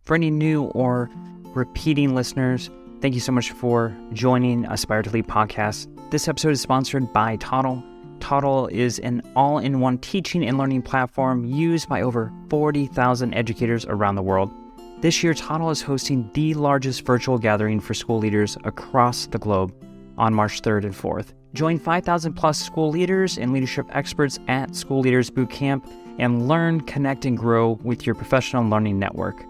For any new or repeating listeners, thank you so much for joining Aspire to Lead podcast. This episode is sponsored by Toddle. Toddle is an all-in-one teaching and learning platform used by over 40,000 educators around the world. This year, Toddle is hosting the largest virtual gathering for school leaders across the globe on March 3rd and 4th. Join 5,000 plus school leaders and leadership experts at School Leaders Bootcamp and learn, connect, and grow with your professional learning network.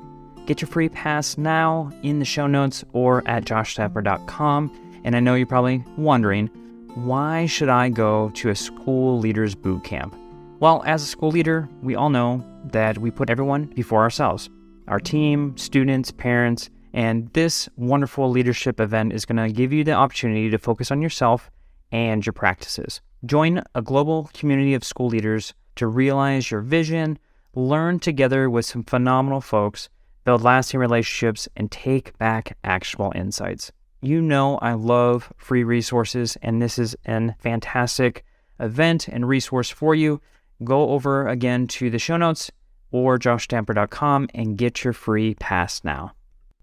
Get your free pass now in the show notes or at joshstamper.com. And I know you're probably wondering, why should I go to a School Leaders Bootcamp? Well, as a school leader, we all know that we put everyone before ourselves. Our team, students, parents, and this wonderful leadership event is going to give you the opportunity to focus on yourself and your practices. Join a global community of school leaders to realize your vision, learn together with some phenomenal folks, build lasting relationships, and take back actionable insights. You know I love free resources, and this is a fantastic event and resource for you. Go over again to the show notes or joshstamper.com and get your free pass now.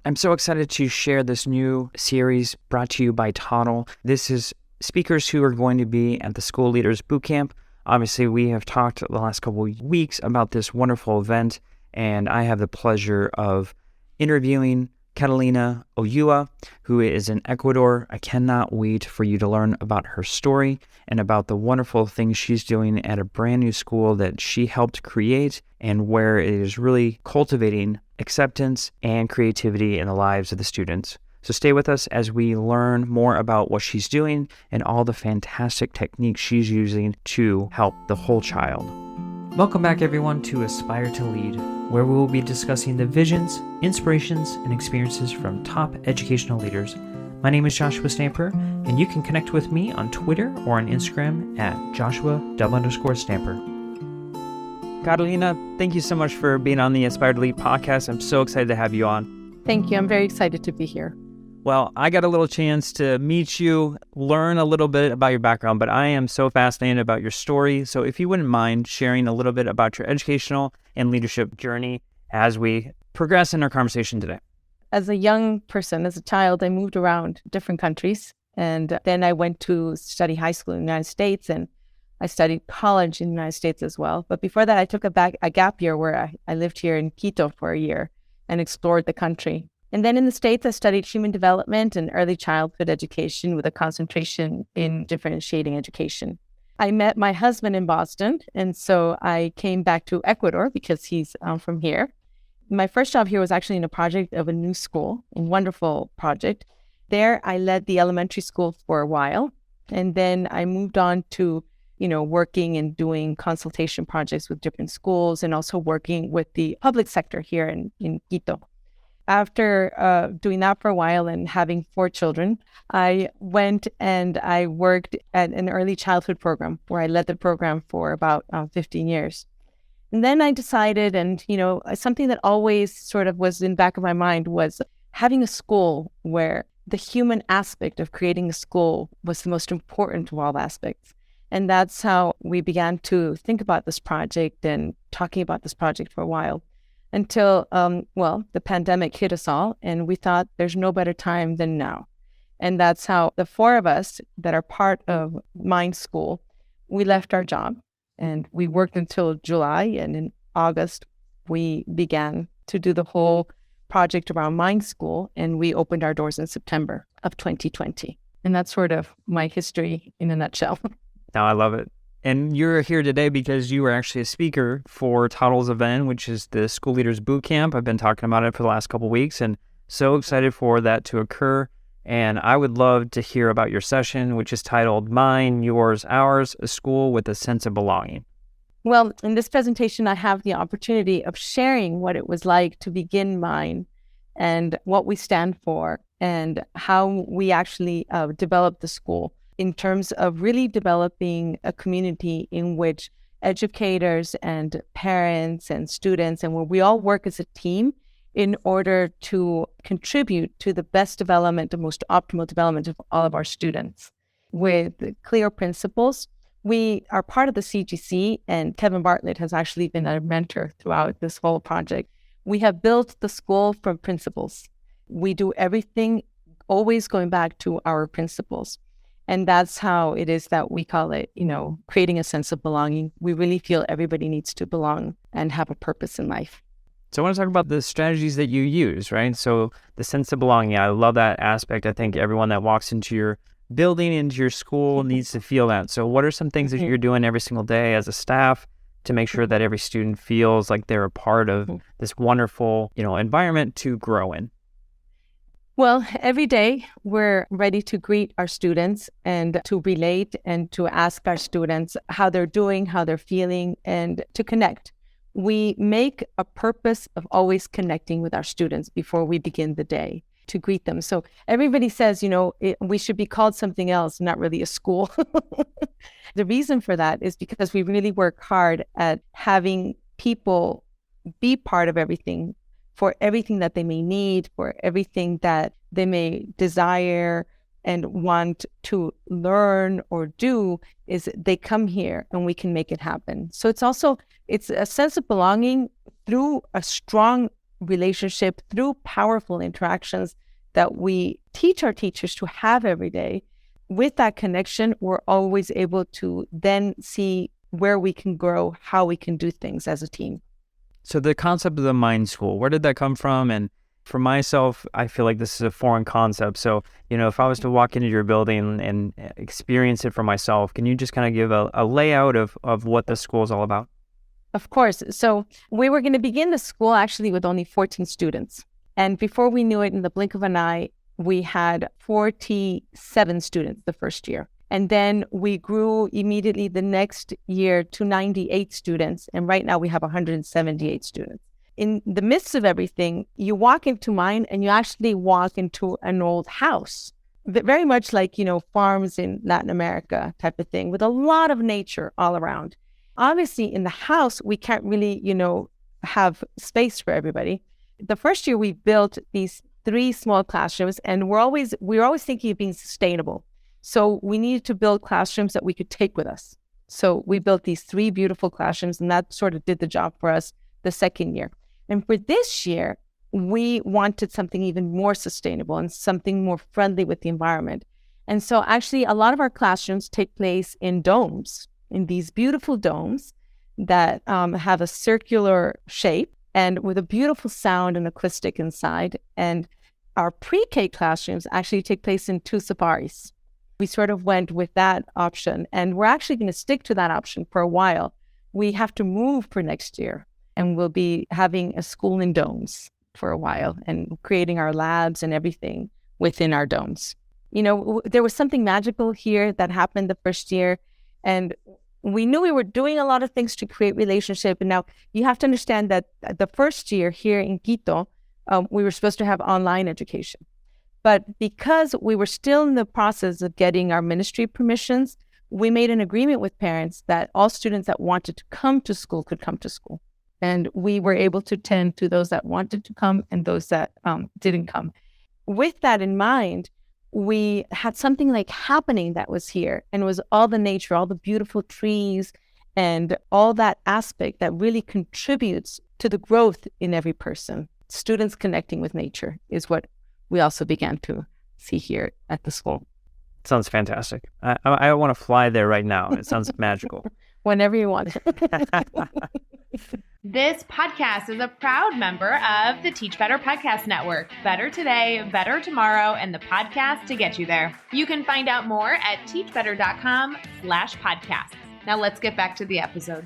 I'm so excited to share this new series brought to you by Toddle. This is speakers who are going to be at the School Leaders Bootcamp. Obviously, we have talked the last couple of weeks about this wonderful event, and I have the pleasure of interviewing Catalina Ulloa, who is in Ecuador. I cannot wait for you to learn about her story and about the wonderful things she's doing at a brand new school that she helped create and where it is really cultivating acceptance and creativity in the lives of the students. So stay with us as we learn more about what she's doing and all the fantastic techniques she's using to help the whole child. Welcome back, everyone, to Aspire to Lead, where we will be discussing the visions, inspirations, and experiences from top educational leaders. My name is Joshua Stamper, and you can connect with me on Twitter or on Instagram at Joshua_Stamper. Catalina, thank you so much for being on the Aspire to Lead podcast. I'm so excited to have you on. Thank you. I'm very excited to be here. Well, I got a little chance to meet you, learn a little bit about your background, but I am so fascinated about your story. So if you wouldn't mind sharing a little bit about your educational and leadership journey as we progress in our conversation today. As a young person, as a child, I moved around different countries. And then I went to study high school in the United States, and I studied college in the United States as well. But before that, I took a gap year where I lived here in Quito for a year and explored the country. And then in the States, I studied human development and early childhood education with a concentration in differentiating education. I met my husband in Boston, and so I came back to Ecuador because he's from here. My first job here was actually in a project of a new school, a wonderful project. There, I led the elementary school for a while, and then I moved on to, working and doing consultation projects with different schools and also working with the public sector here in Quito. After doing that for a while and having 4 children, I went and I worked at an early childhood program where I led the program for about 15 years. And then I decided, and something that always sort of was in the back of my mind was having a school where the human aspect of creating a school was the most important of all aspects. And that's how we began to think about this project and talking about this project for a while. Until, the pandemic hit us all, and we thought there's no better time than now. And that's how the 4 of us that are part of Mind School, we left our job, and we worked until July, and in August, we began to do the whole project around Mind School, and we opened our doors in September of 2020. And that's sort of my history in a nutshell. Now, I love it. And you're here today because you were actually a speaker for Toddle's event, which is the School Leaders Bootcamp. I've been talking about it for the last couple of weeks and so excited for that to occur. And I would love to hear about your session, which is titled Mine, Yours, Ours, a School with a Sense of Belonging. Well, in this presentation, I have the opportunity of sharing what it was like to begin Mine and what we stand for and how we actually developed the school in terms of really developing a community in which educators and parents and students and where we all work as a team in order to contribute to the best development, the most optimal development of all of our students. With clear principles, we are part of the CGC, and Kevin Bartlett has actually been a mentor throughout this whole project. We have built the school from principles. We do everything always going back to our principles. And that's how it is that we call it, creating a sense of belonging. We really feel everybody needs to belong and have a purpose in life. So I want to talk about the strategies that you use, right? So the sense of belonging, I love that aspect. I think everyone that walks into your building, into your school needs to feel that. So what are some things that you're doing every single day as a staff to make sure that every student feels like they're a part of this wonderful, environment to grow in? Well, every day we're ready to greet our students and to relate and to ask our students how they're doing, how they're feeling, and to connect. We make a purpose of always connecting with our students before we begin the day to greet them. So everybody says, we should be called something else, not really a school. The reason for that is because we really work hard at having people be part of everything, for everything that they may need, for everything that they may desire and want to learn or do, is they come here and we can make it happen. So it's a sense of belonging through a strong relationship, through powerful interactions that we teach our teachers to have every day. With that connection, we're always able to then see where we can grow, how we can do things as a team. So the concept of the mind school, where did that come from? And for myself, I feel like this is a foreign concept. So, if I was to walk into your building and experience it for myself, can you just kind of give a layout of what the school is all about? Of course. So we were going to begin the school actually with only 14 students. And before we knew it, in the blink of an eye, we had 47 students the first year. And then we grew immediately the next year to 98 students. And right now we have 178 students. In the midst of everything, you walk into mine and you actually walk into an old house, very much like, farms in Latin America type of thing, with a lot of nature all around. Obviously, in the house, we can't really, have space for everybody. The first year we built these 3 small classrooms, and we're always thinking of being sustainable. So we needed to build classrooms that we could take with us. So we built these 3 beautiful classrooms, and that sort of did the job for us the second year. And for this year, we wanted something even more sustainable and something more friendly with the environment. And so actually a lot of our classrooms take place in domes, in these beautiful domes that have a circular shape and with a beautiful sound and acoustic inside. And our pre-K classrooms actually take place in 2 safaris. We sort of went with that option, and we're actually going to stick to that option for a while. We have to move for next year, and we'll be having a school in domes for a while and creating our labs and everything within our domes. There was something magical here that happened the first year, and we knew we were doing a lot of things to create relationship. And now you have to understand that the first year here in Quito, we were supposed to have online education. But because we were still in the process of getting our ministry permissions, we made an agreement with parents that all students that wanted to come to school could come to school. And we were able to tend to those that wanted to come and those that didn't come. With that in mind, we had something like happening that was here, and it was all the nature, all the beautiful trees, and all that aspect that really contributes to the growth in every person. Students connecting with nature is what we also began to see here at the school. Sounds fantastic. I want to fly there right now. It sounds magical. Whenever you want. This podcast is a proud member of the Teach Better Podcast Network. Better today, better tomorrow, and the podcast to get you there. You can find out more at teachbetter.com/podcasts. Now let's get back to the episode.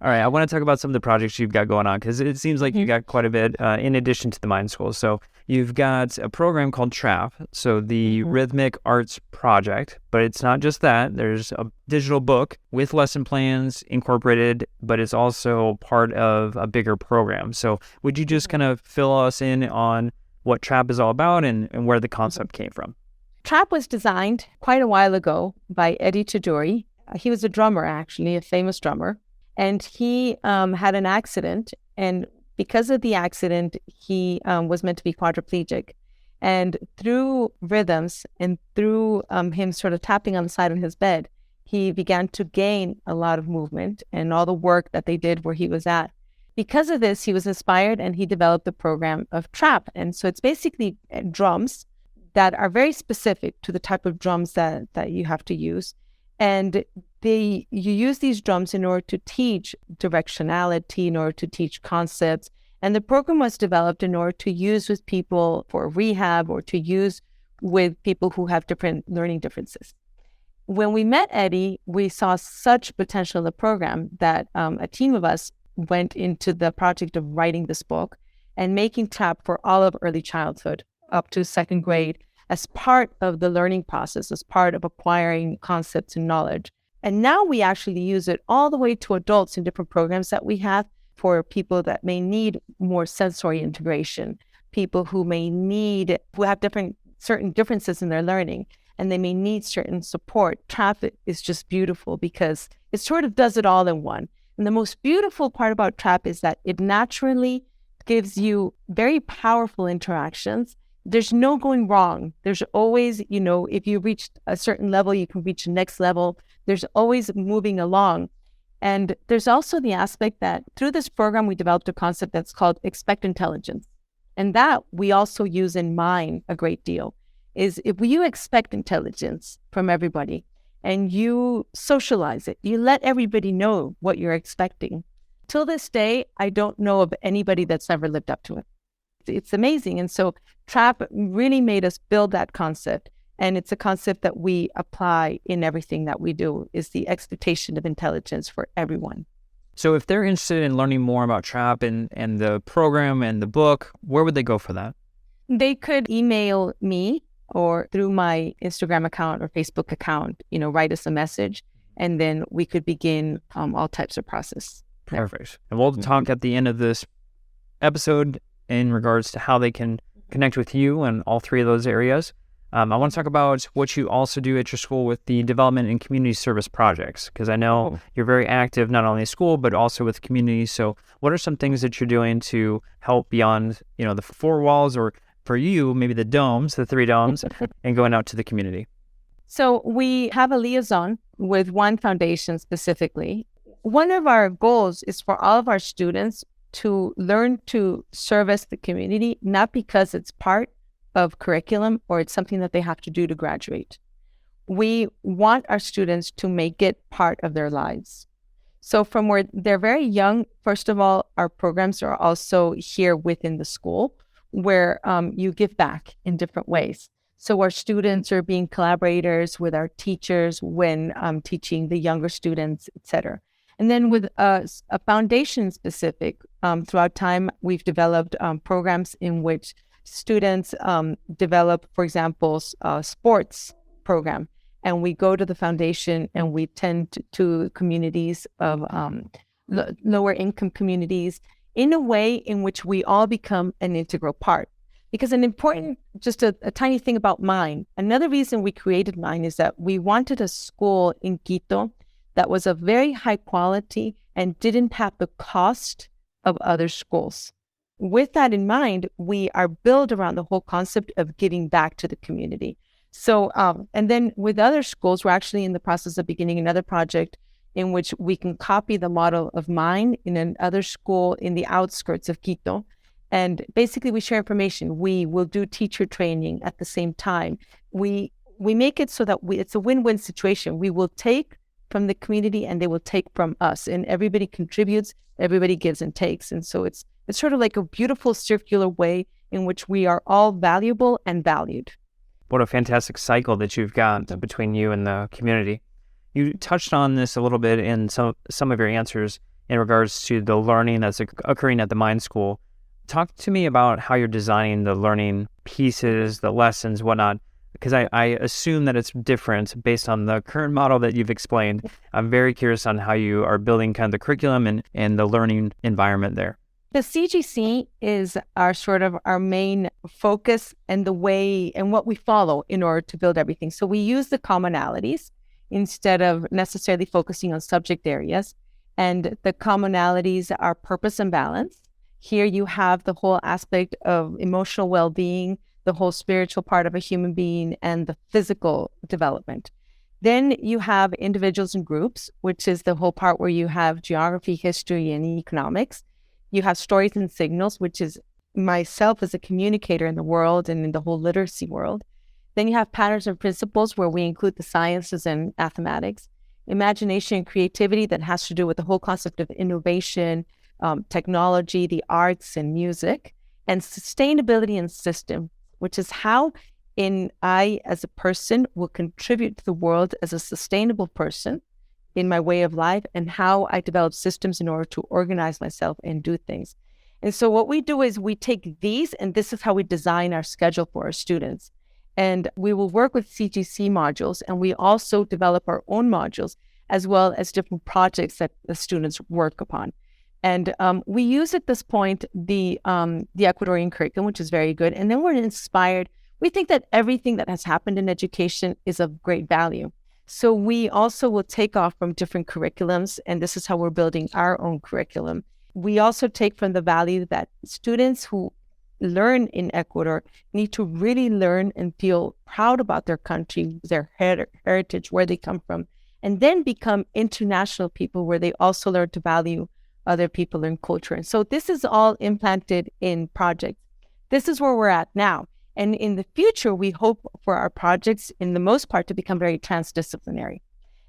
All right, I want to talk about some of the projects you've got going on, because it seems like you got quite a bit in addition to the Mind School. So you've got a program called TRAP, so the Rhythmic Arts Project, but it's not just that. There's a digital book with lesson plans incorporated, but it's also part of a bigger program. So would you just kind of fill us in on what TRAP is all about and where the concept came from? TRAP was designed quite a while ago by Eddie Chidori. He was a drummer, actually, a famous drummer. And he had an accident, and because of the accident, he was meant to be quadriplegic. And through rhythms and through him sort of tapping on the side of his bed, he began to gain a lot of movement, and all the work that they did where he was at. Because of this, he was inspired and he developed the program of trap. And so it's basically drums that are very specific to the type of drums that you have to use. And you use these drums in order to teach directionality, in order to teach concepts. And the program was developed in order to use with people for rehab or to use with people who have different learning differences. When we met Eddie, we saw such potential in the program that a team of us went into the project of writing this book and making trap for all of early childhood up to second grade as part of the learning process, as part of acquiring concepts and knowledge. And now we actually use it all the way to adults in different programs that we have for people that may need more sensory integration, people who have certain differences in their learning, and they may need certain support. Trap is just beautiful because it sort of does it all in one. And the most beautiful part about trap is that it naturally gives you very powerful interactions. There's no going wrong. There's always, if you reach a certain level, you can reach the next level. There's always moving along. And there's also the aspect that through this program, we developed a concept that's called expect intelligence. And that we also use in mine a great deal, is if you expect intelligence from everybody and you socialize it, you let everybody know what you're expecting. Till this day, I don't know of anybody that's ever lived up to it. It's amazing. And so trap really made us build that concept. And it's a concept that we apply in everything that we do, is the expectation of intelligence for everyone. So if they're interested in learning more about trap and the program and the book, where would they go for that? They could email me or through my Instagram account or Facebook account, write us a message, and then we could begin all types of process. Perfect. And we'll talk at the end of this episode in regards to how they can connect with you in all three of those areas. I want to talk about what you also do at your school with the development and community service projects, because I know you're very active not only at school, but also with community. So what are some things that you're doing to help beyond, the four walls, or for you, maybe the 3 domes, and going out to the community? So we have a liaison with one foundation specifically. One of our goals is for all of our students to learn to service the community, not because it's part of curriculum or it's something that they have to do to graduate. We want our students to make it part of their lives. So from where they're very young, first of all, our programs are also here within the school where you give back in different ways. So our students are being collaborators with our teachers when teaching the younger students, et cetera. And then with a foundation specific, throughout time, we've developed programs in which students develop, for example, a sports program. And we go to the foundation and we tend to communities of lower income communities in a way in which we all become an integral part. Because an important, just a tiny thing about mine, another reason we created mine is that we wanted a school in Quito that was of very high quality and didn't have the cost of other schools. With that in mind, we are built around the whole concept of giving back to the community. So, and then with other schools, we're actually in the process of beginning another project in which we can copy the model of mine in another school in the outskirts of Quito. And basically we share information. We will do teacher training at the same time. We make it so that it's a win-win situation. We will take from the community and they will take from us, and everybody contributes, everybody gives and takes. And so it's sort of like a beautiful circular way in which we are all valuable and valued. What a fantastic cycle that you've got between you and the community. You touched on this a little bit in some of your answers in regards to the learning that's occurring at the Mind School. Talk to me about how you're designing the learning pieces, the lessons, whatnot, because I assume that it's different based on the current model that you've explained. I'm very curious on how you are building kind of the curriculum and the learning environment there. The CGC is our main focus and the way and what we follow in order to build everything. So we use the commonalities instead of necessarily focusing on subject areas. And the commonalities are purpose and balance. Here you have the whole aspect of emotional well-being, the whole spiritual part of a human being, and the physical development. Then you have individuals and groups, which is the whole part where you have geography, history, and economics. You have stories and signals, which is myself as a communicator in the world and in the whole literacy world. Then you have patterns and principles, where we include the sciences and mathematics. Imagination and creativity, that has to do with the whole concept of innovation, technology, the arts and music. And sustainability and system, which is how I as a person will contribute to the world as a sustainable person in my way of life, and how I develop systems in order to organize myself and do things. And so what we do is we take these, and this is how we design our schedule for our students. And we will work with CGC modules, and we also develop our own modules, as well as different projects that the students work upon. And we use at this point the Ecuadorian curriculum, which is very good. And then we're inspired. We think that everything that has happened in education is of great value. So we also will take off from different curriculums, and this is how we're building our own curriculum. We also take from the value that students who learn in Ecuador need to really learn and feel proud about their country, their heritage, where they come from, and then become international people, where they also learn to value other people and culture. And so this is all implanted in projects. This is where we're at now. And in the future, we hope for our projects, in the most part, to become very transdisciplinary.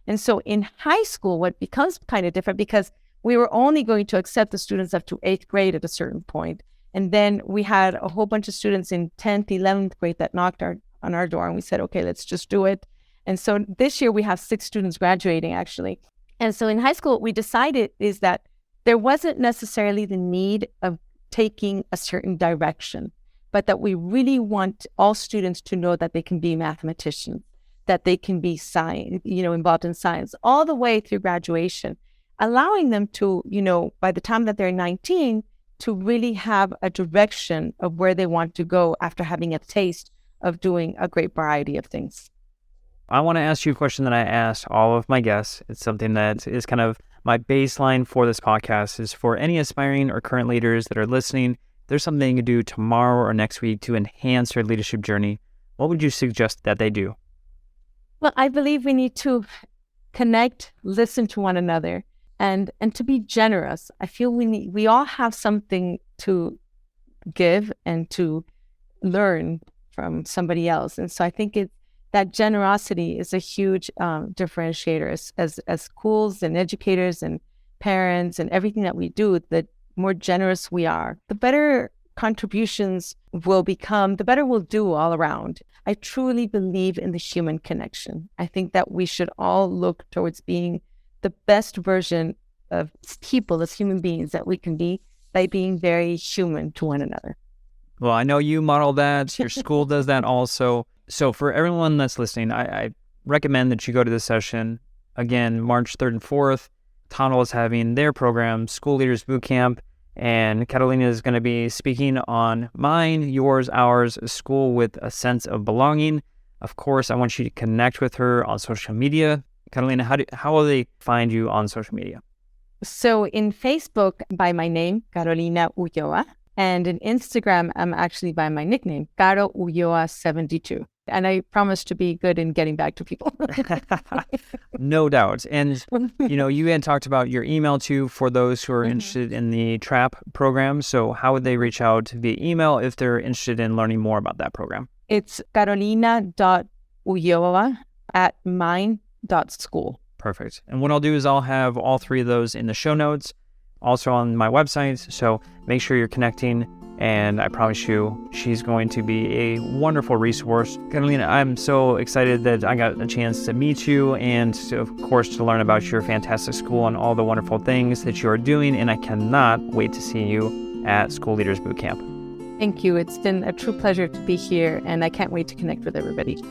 And so in high school, what becomes kind of different, because we were only going to accept the students up to 8th grade at a certain point. And then we had a whole bunch of students in 10th, 11th grade that knocked on our door, and we said, okay, let's just do it. And so this year we have 6 students graduating, actually. And so in high school, what we decided is that there wasn't necessarily the need of taking a certain direction, but that we really want all students to know that they can be mathematicians, that they can be science, involved in science, all the way through graduation, allowing them to, by the time that they're 19, to really have a direction of where they want to go after having a taste of doing a great variety of things. I want to ask you a question that I asked all of my guests. It's something that is kind of my baseline for this podcast, is for any aspiring or current leaders that are listening. There's something you can do tomorrow or next week to enhance their leadership journey. What would you suggest that they do? Well, I believe we need to connect, listen to one another, and to be generous. I feel we all have something to give and to learn from somebody else. And so I think that generosity is a huge differentiator as schools and educators and parents and everything that we do. The more generous we are, the better contributions will become, the better we'll do all around. I truly believe in the human connection. I think that we should all look towards being the best version of people as human beings that we can be, by being very human to one another. Well, I know you model that. Your school does that also. So for everyone that's listening, I recommend that you go to this session. Again, March 3rd and 4th, Toddle is having their program, School Leaders Bootcamp, and Catalina is going to be speaking on mine, yours, ours, a school with a sense of belonging. Of course, I want you to connect with her on social media. Catalina, how will they find you on social media? So in Facebook, by my name, Carolina Ulloa, and in Instagram, I'm actually by my nickname, Caro Ulloa 72. And I promise to be good in getting back to people. No doubt. And, you had talked about your email too for those who are interested in the TRAP program. So how would they reach out via email if they're interested in learning more about that program? It's carolina.ulloa@mine.school. Perfect. And what I'll do is I'll have all 3 of those in the show notes, also on my website. So make sure you're connecting. And I promise you, she's going to be a wonderful resource. Catalina, I'm so excited that I got a chance to meet you and, of course, to learn about your fantastic school and all the wonderful things that you are doing. And I cannot wait to see you at School Leaders Bootcamp. Thank you. It's been a true pleasure to be here, and I can't wait to connect with everybody.